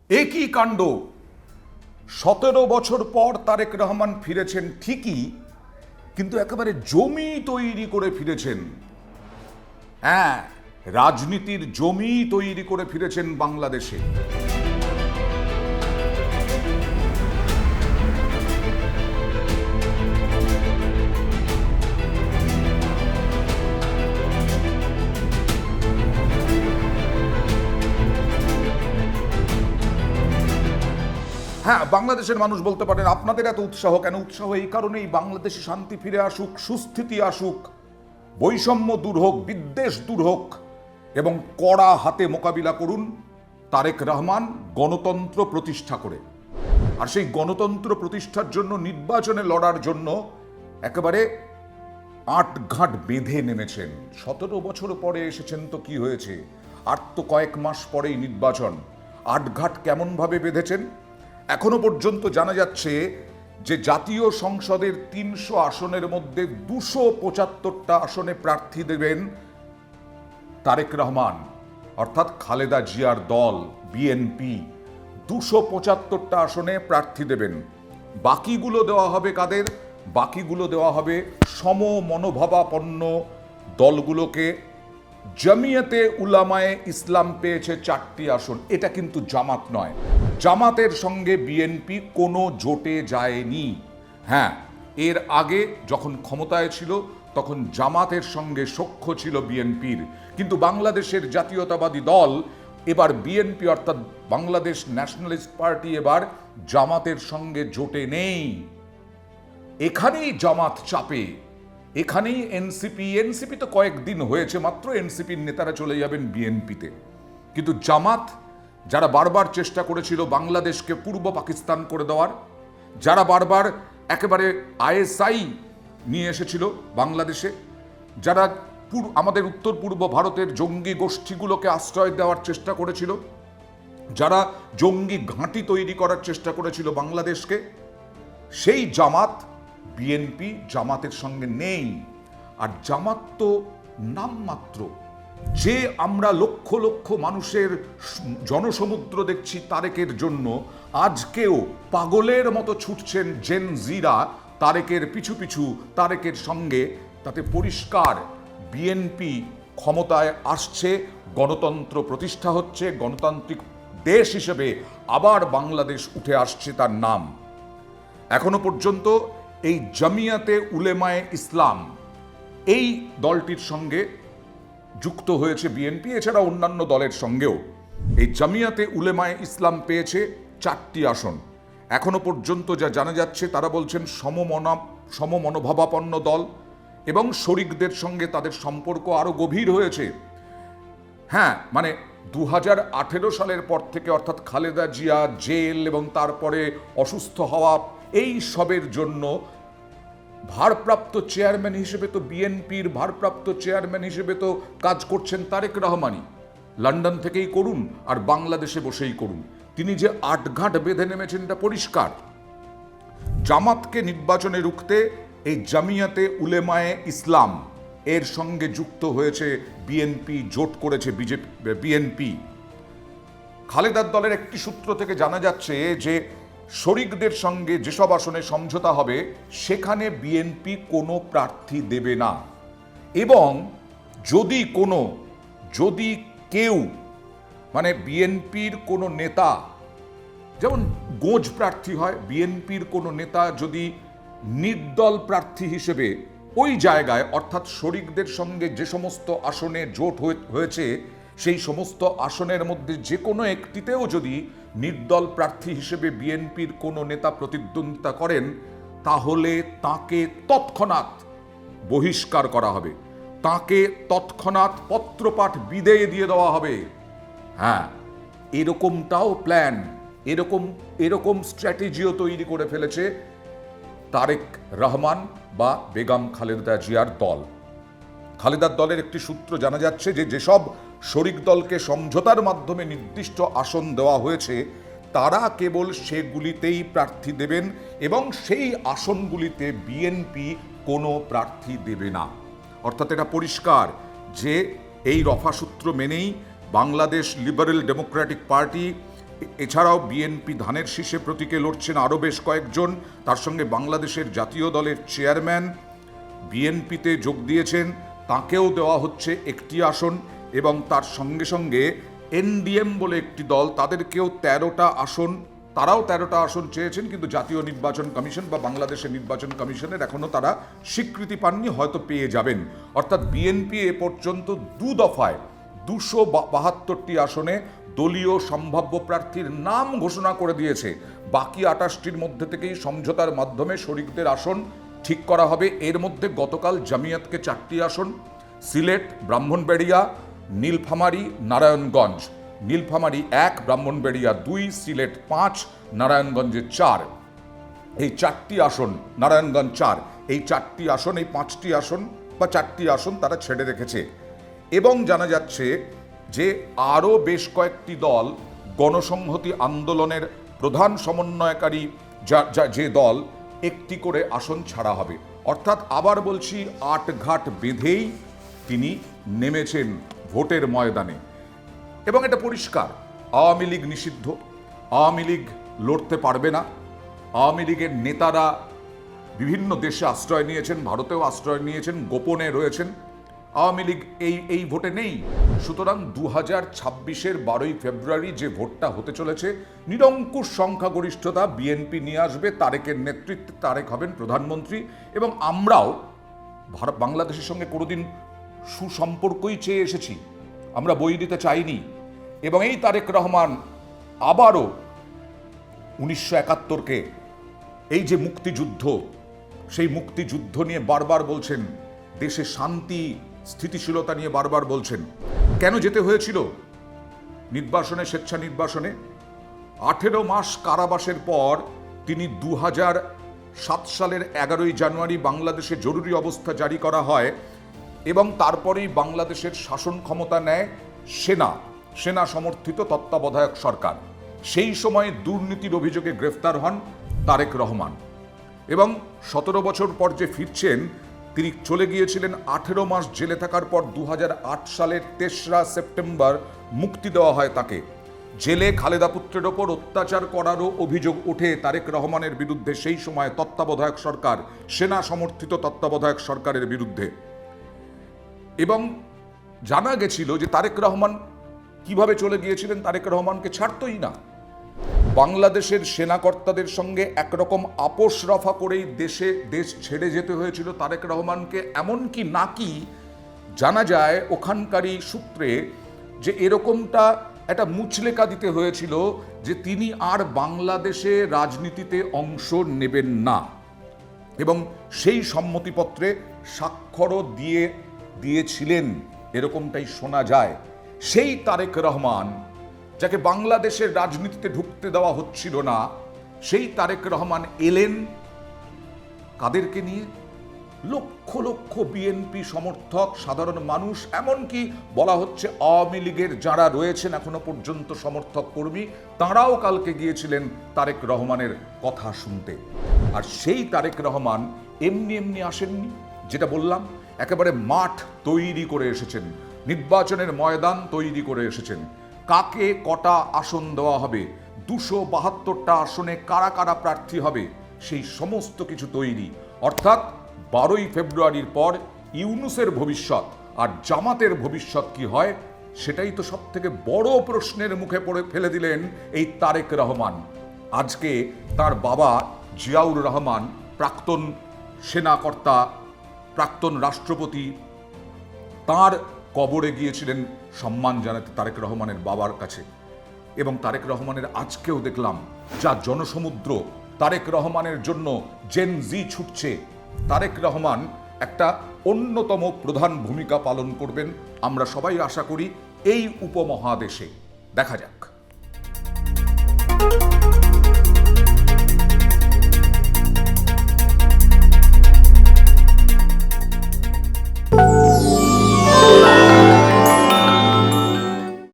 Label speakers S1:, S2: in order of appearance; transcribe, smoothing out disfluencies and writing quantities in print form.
S1: একই কাণ্ড। 17 বছর পর তারেক রহমান ফিরেছেন ঠিকই, কিন্তু একেবারে জমি তৈরি করে ফিরেছেন। হ্যাঁ, রাজনীতির জমি তৈরি করে ফিরেছেন বাংলাদেশে। হ্যাঁ, বাংলাদেশের মানুষ বলতে পারেন আপনাদের এত উৎসাহ কেন? উৎসাহ এই কারণেই, বাংলাদেশে শান্তি ফিরে আসুক, সুস্থিতি আসুক, বৈষম্য দূর হোক, বিদ্বেষ দূর হোক, এবং কড়া হাতে মোকাবিলা করুন তারেক রহমান গণতন্ত্র প্রতিষ্ঠা করে। আর সেই গণতন্ত্র প্রতিষ্ঠার জন্য, নির্বাচনে লড়ার জন্য একেবারে আটঘাট বেঁধে নেমেছেন। 17 বছর পরে এসেছেন তো কি হয়েছে? আর তো কয়েক মাস পরেই নির্বাচন। আটঘাট কেমনভাবে বেঁধেছেন? এখনো পর্যন্ত জানা যাচ্ছে যে জাতীয় সংসদের 300 আসনের মধ্যে 275টা আসনে প্রার্থী দেবেন তারেক রহমান, অর্থাৎ খালেদা জিয়ার দল বিএনপি। 275টা আসনে প্রার্থী দেবেন। বাকিগুলো দেওয়া হবে কাদের? বাকিগুলো দেওয়া হবে সমমনোভাবাপন্ন দলগুলোকে। জামিয়াতে উলামায়ে ইসলাম পেয়েছে 4টি আসন। এটা কিন্তু জামাত নয়। জামাতের সঙ্গে বিএনপি কোনো জোটে যায়নি। হ্যাঁ, এর আগে যখন ক্ষমতায় ছিল তখন জামাতের সঙ্গে সখ্য ছিল বিএনপির, কিন্তু বাংলাদেশের জাতীয়তাবাদী দল এবার বিএনপি অর্থাৎ বাংলাদেশ ন্যাশনালিস্ট পার্টি এবার জামাতের সঙ্গে জোটে নেই। এখানেই জামাত চাপে, এখানেই এনসিপি তো কয়েকদিন হয়েছে মাত্র, এনসিপির নেতারা চলে যাবেন বিএনপিতে। কিন্তু জামাত, যারা বারবার চেষ্টা করেছিল বাংলাদেশকে পূর্ব পাকিস্তান করে দেওয়ার, যারা বারবার একেবারে আইএসআই নিয়ে এসেছিল বাংলাদেশে, যারা আমাদের উত্তর পূর্ব ভারতের জঙ্গি গোষ্ঠীগুলোকে আশ্রয় দেওয়ার চেষ্টা করেছিল, যারা জঙ্গি ঘাঁটি তৈরি করার চেষ্টা করেছিল বাংলাদেশকে, সেই জামাত বিএনপি জামাতের সঙ্গে নেই। আর জামাত তো নামমাত্র। যে আমরা লক্ষ লক্ষ মানুষের জনসমুদ্র দেখছি তারেকের জন্য, আজকেও পাগলের মতো ছুটছেন জেন জিরা তারেকের পিছু পিছু, তারেকের সঙ্গে, তাতে পরিষ্কার বিএনপি ক্ষমতায় আসছে, গণতন্ত্র প্রতিষ্ঠা হচ্ছে, গণতান্ত্রিক দেশ হিসেবে আবার বাংলাদেশ উঠে আসছে তার নাম। এখনো পর্যন্ত এই জামিয়াতে উলেমায়ে ইসলাম, এই দলটির সঙ্গে যুক্ত হয়েছে বিএনপি, এছাড়া অন্যান্য দলের সঙ্গেও। এই জামিয়াতে উলেমায়ে ইসলাম পেয়েছে 4টি আসন। এখনো পর্যন্ত যা জানা যাচ্ছে তারা বলছেন সমমনোভাবাপন্ন দল, এবং শরিকদের সঙ্গে তাদের সম্পর্ক আরো গভীর হয়েছে। হ্যাঁ, মানে 2018 সালের পর থেকে, অর্থাৎ খালেদা জিয়া জেল এবং তারপরে অসুস্থ হওয়া, এই সবের জন্য ভারপ্রাপ্ত চেয়ারম্যান হিসেবে তো বিএনপির ভারপ্রাপ্ত চেয়ারম্যান হিসেবে তো কাজ করছেন তারেক রহমানই। লন্ডন থেকেই করুন আর বাংলাদেশে বসেই করুন, তিনি যে আটঘাট বেঁধে নেমেছেন এটা পরিষ্কার। জামাতকে নির্বাচনে রুখতে এই জামিয়াতে উলেমায়ে ইসলাম এর সঙ্গে যুক্ত হয়েছে বিএনপি, জোট করেছে বিএনপি। খালেদার দলের একটি সূত্র থেকে জানা যাচ্ছে যে শরিকদের সঙ্গে যেসব আসনে সমঝোতা হবে সেখানে বিএনপি কোনো প্রার্থী দেবে না, এবং যদি কেউ, মানে বিএনপির কোনো নেতা, যেমন গোঁজ প্রার্থী হয়, বিএনপির কোনো নেতা যদি নির্দল প্রার্থী হিসেবে ওই জায়গায়, অর্থাৎ শরিকদের সঙ্গে যে সমস্ত আসনে জোট হয়েছে সেই সমস্ত আসনের মধ্যে যে কোনো একটিতেও যদি নির্দল প্রার্থী হিসেবে বিএনপির কোনো নেতা প্রতিদ্বন্দ্বিতা করেন, তাহলে তাকে তৎক্ষণাৎ বহিষ্কার করা হবে, তাকে তৎক্ষণাৎ পত্রপাঠ বিদেয় দিয়ে দেওয়া হবে। হ্যাঁ, এরকমটাও প্ল্যান, এরকম স্ট্র্যাটেজিও তৈরি করে ফেলেছে তারেক রহমান বা বেগম খালেদা জিয়ার দল। খালেদার দলের একটি সূত্র জানা যাচ্ছে যে যেসব শরিক দলকে সমঝোতার মাধ্যমে নির্দিষ্ট আসন দেওয়া হয়েছে তারা কেবল সেগুলিতেই প্রার্থী দেবেন, এবং সেই আসনগুলিতে বিএনপি কোনো প্রার্থী দেবে না। অর্থাৎ এটা পরিষ্কার যে এই রফাসূত্র মেনেই বাংলাদেশ লিবারেল ডেমোক্রেটিক পার্টি এছাড়াও বিএনপি ধানের শীষে প্রতীকে লড়ছেন আরও বেশ কয়েকজন। তার সঙ্গে বাংলাদেশের জাতীয় দলের চেয়ারম্যান বিএনপিতে যোগ দিয়েছেন, তাকেও দেওয়া হচ্ছে একটি আসন। এবং তার সঙ্গে সঙ্গে এনডিএম বলে একটি দল, তাদেরকেও 13টা আসন, তারাও 13টা আসন চেয়েছেন, কিন্তু জাতীয় নির্বাচন কমিশন বা বাংলাদেশের নির্বাচন কমিশনের এখনও তারা স্বীকৃতি পাননি, হয়তো পেয়ে যাবেন। অর্থাৎ বিএনপি এ পর্যন্ত 2 দফায় 272টি আসনে দলীয় সম্ভাব্য প্রার্থীর নাম ঘোষণা করে দিয়েছে। বাকি 28টির মধ্যে থেকেই সমঝোতার মাধ্যমে শরিকদের আসন ঠিক করা হবে। এর মধ্যে গতকাল জামিয়াতকে 4টি আসন, সিলেট, ব্রাহ্মণবাড়িয়া, নীলফামারী, নারায়ণগঞ্জ। নীলফামারী 1, ব্রাহ্মণবাড়িয়া 2, সিলেট 5, নারায়ণগঞ্জে 4। এই 4টি আসন, নারায়ণগঞ্জ 4, এই 4টি আসন, এই 5টি আসন বা 4টি আসন তারা ছেড়ে রেখেছে। এবং জানা যাচ্ছে যে আরও বেশ কয়েকটি দল, গণসংহতি আন্দোলনের প্রধান সমন্বয়কারী যে দল, একটি করে আসন ছাড়া হবে। অর্থাৎ আবার বলছি, 8 ঘাট বেঁধেই তিনি নেমেছেন ভোটের ময়দানে। এবং এটা পরিষ্কার, আওয়ামী লীগ নিষিদ্ধ, আওয়ামী লীগ লড়তে পারবে না। আওয়ামী লীগের নেতারা বিভিন্ন দেশে আশ্রয় নিয়েছেন, ভারতেও আশ্রয় নিয়েছেন, গোপনে রয়েছেন। আওয়ামী লীগ এই ভোটে নেই। সুতরাং 2026-এর 12ই ফেব্রুয়ারি যে ভোটটা হতে চলেছে, নিরঙ্কুশ সংখ্যাগরিষ্ঠতা বিএনপি নিয়ে আসবে। তারেকের নেতৃত্বে তারেক হবেন প্রধানমন্ত্রী। এবং আমরাও বাংলাদেশের সঙ্গে কোনোদিন সুসম্পর্কই চেয়ে এসেছি, আমরা বই দিতে চাইনি। এবং এই তারেক রহমান আবারও 1971-কে, এই যে মুক্তিযুদ্ধ, সেই মুক্তিযুদ্ধ নিয়ে বারবার বলছেন, দেশে শান্তি স্থিতিশীলতা নিয়ে বারবার বলছেন। কেন যেতে হয়েছিল নির্বাসনে, স্বেচ্ছা নির্বাসনে? 18 মাস কারাবাসের পর তিনি 2007 সালের 11ই জানুয়ারি বাংলাদেশে জরুরি অবস্থা জারি করা হয় এবং তারপরেই বাংলাদেশের শাসন ক্ষমতা নেয় সেনা সমর্থিত তত্ত্বাবধায়ক সরকার। সেই সময় দুর্নীতির অভিযোগে গ্রেফতার হন তারেক রহমান এবং 17 বছর পর যে ফিরছেন, তিনি চলে গিয়েছিলেন 18 মাস জেলে থাকার পর 2008 সালের 3রা সেপ্টেম্বর মুক্তি দেওয়া হয় তাকে। জেলে খালেদা পুত্রের ওপর অত্যাচার করারও অভিযোগ ওঠে তারেক রহমানের বিরুদ্ধে, সেই সময় তত্ত্বাবধায়ক সরকার, সেনা সমর্থিত তত্ত্বাবধায়ক সরকারের বিরুদ্ধে। এবং জানা গেছিল যে তারেক রহমান কিভাবে চলে গিয়েছিলেন, তারেক রহমানকে ছাড়তই না। বাংলাদেশের সেনাকর্তাদের সঙ্গে একরকম আপোষ রফা করেই দেশ ছেড়ে যেতে হয়েছিল তারেক রহমানকে। এমনকি নাকি জানা যায় ওখানকারই সূত্রে যে এরকমটা একটা মুচলেকা দিতে হয়েছিল যে তিনি আর বাংলাদেশে রাজনীতিতে অংশ নেবেন না। এবং সেই সম্মতিপত্রে স্বাক্ষরও দিয়েছিলেন, এরকমটাই শোনা যায়। সেই তারেক রহমান, যাকে বাংলাদেশের রাজনীতিতে ঢুকতে দেওয়া হচ্ছিল না, সেই তারেক রহমান এলেন কাদেরকে নিয়ে? লক্ষ লক্ষ বিএনপি সমর্থক, সাধারণ মানুষ, এমনকি বলা হচ্ছে আওয়ামী লীগের যারা রয়েছেন এখনো পর্যন্ত সমর্থক কর্মী, তাঁরাও কালকে গিয়েছিলেন তারেক রহমানের কথা শুনতে। আর সেই তারেক রহমান এমনি এমনি আসেননি, যেটা বললাম, একেবারে মাঠ তৈরি করে এসেছেন, নির্বাচনের ময়দান তৈরি করে এসেছেন। কাকে কটা আসন দেওয়া হবে, 272টা আসনে কারা কারা প্রার্থী হবে, সেই সমস্ত কিছু তৈরি। অর্থাৎ 12ই ফেব্রুয়ারির পর ইউনূসের ভবিষ্যৎ আর জামাতের ভবিষ্যৎ কি হয়, সেটাই তো সব থেকে বড় প্রশ্নের মুখে ফেলে দিলেন এই তারেক রহমান। আজকে তার বাবা জিয়াউর রহমান, প্রাক্তন সেনাকর্তা, প্রাক্তন রাষ্ট্রপতি, তার কবরে গিয়েছিলেন সম্মান জানাতে তারেক রহমানের বাবার কাছে। এবং তারেক রহমানের আজকেও দেখলাম যা জনসমুদ্র, তারেক রহমানের জন্য জেন জি ছুটছে। তারেক রহমান একটা অন্যতম প্রধান ভূমিকা পালন করবেন, আমরা সবাই আশা করি এই উপমহাদেশে। দেখা যাক।